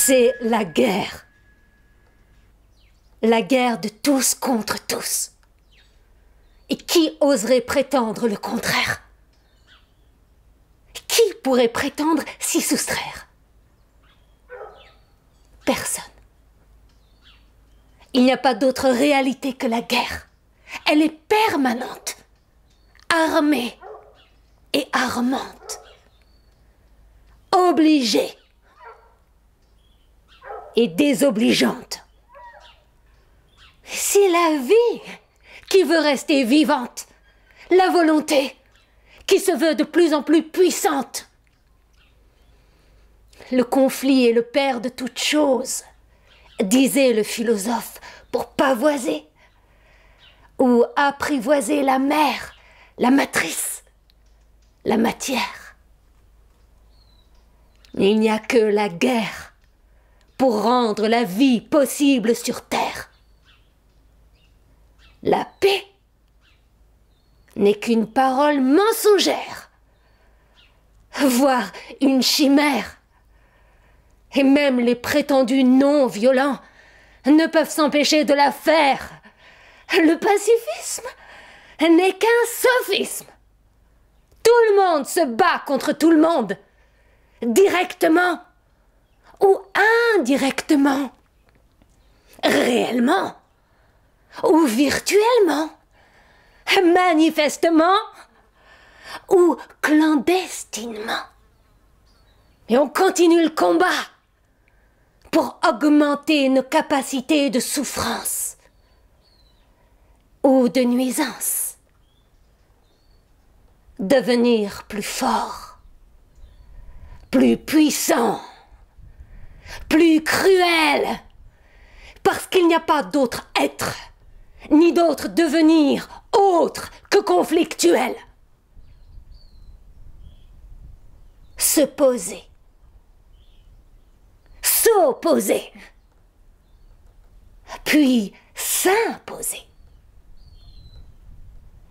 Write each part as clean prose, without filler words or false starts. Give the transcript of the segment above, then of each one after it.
C'est la guerre. La guerre de tous contre tous. Et qui oserait prétendre le contraire? Qui pourrait prétendre s'y soustraire? Personne. Il n'y a pas d'autre réalité que la guerre. Elle est permanente, armée et armante, obligée et désobligeante. C'est la vie qui veut rester vivante, la volonté qui se veut de plus en plus puissante. Le conflit est le père de toutes choses, disait le philosophe, pour pavoiser ou apprivoiser la mère, la matrice, la matière. Il n'y a que la guerre pour rendre la vie possible sur terre. La paix n'est qu'une parole mensongère, voire une chimère. Et même les prétendus non-violents ne peuvent s'empêcher de la faire. Le pacifisme n'est qu'un sophisme. Tout le monde se bat contre tout le monde, directement ou indirectement, réellement ou virtuellement, manifestement ou clandestinement. Et on continue le combat pour augmenter nos capacités de souffrance ou de nuisance. Devenir plus fort, plus puissant, plus cruel, parce qu'il n'y a pas d'autre être, ni d'autre devenir autre que conflictuel. Se poser, s'opposer, puis s'imposer.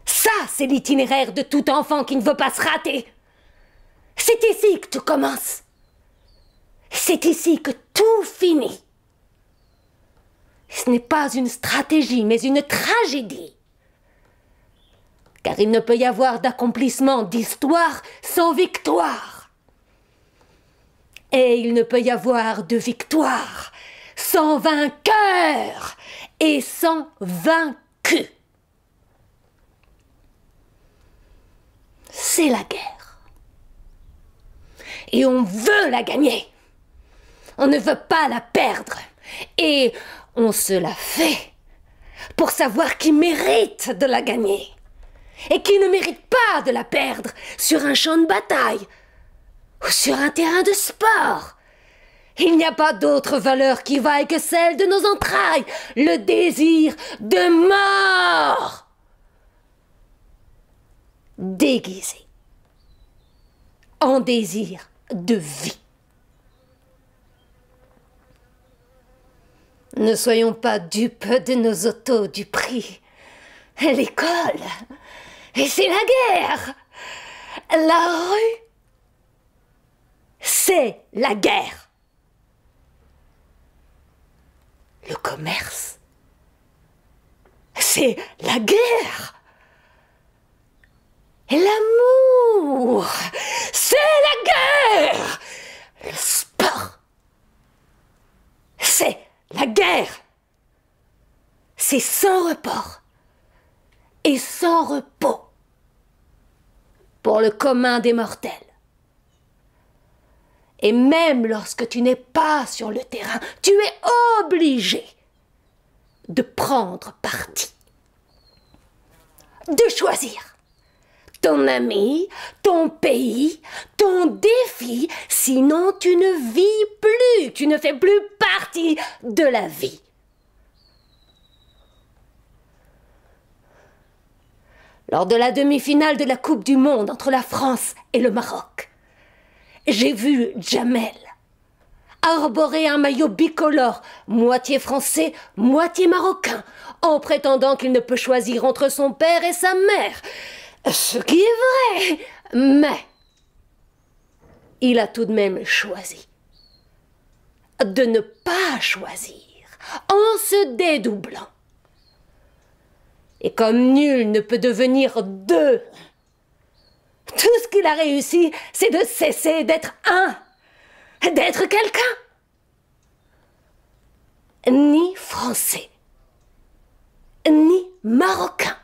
Ça, c'est l'itinéraire de tout enfant qui ne veut pas se rater. C'est ici que tout commence. C'est ici que tout finit. Ce n'est pas une stratégie, mais une tragédie. Car il ne peut y avoir d'accomplissement d'histoire sans victoire. Et il ne peut y avoir de victoire sans vainqueur et sans vaincu. C'est la guerre. Et on veut la gagner. On ne veut pas la perdre. Et on se la fait pour savoir qui mérite de la gagner et qui ne mérite pas de la perdre sur un champ de bataille ou sur un terrain de sport. Il n'y a pas d'autre valeur qui vaille que celle de nos entrailles, le désir de mort déguisé en désir de vie. Ne soyons pas dupes de nos auto-duperies. L'école, et c'est la guerre. La rue, c'est la guerre. Le commerce, c'est la guerre. Et l'amour, c'est la guerre. Le sport, c'est la guerre. C'est sans report et sans repos pour le commun des mortels. Et même lorsque tu n'es pas sur le terrain, tu es obligé de prendre parti, de choisir ton ami, ton pays, ton défi, sinon tu ne vis plus, tu ne fais plus partie de la vie. Lors de la demi-finale de la Coupe du Monde entre la France et le Maroc, j'ai vu Djamel arborer un maillot bicolore, moitié français, moitié marocain, en prétendant qu'il ne peut choisir entre son père et sa mère. Ce qui est vrai, mais il a tout de même choisi de ne pas choisir en se dédoublant. Et comme nul ne peut devenir deux, tout ce qu'il a réussi, c'est de cesser d'être un, d'être quelqu'un. Ni français, ni marocain.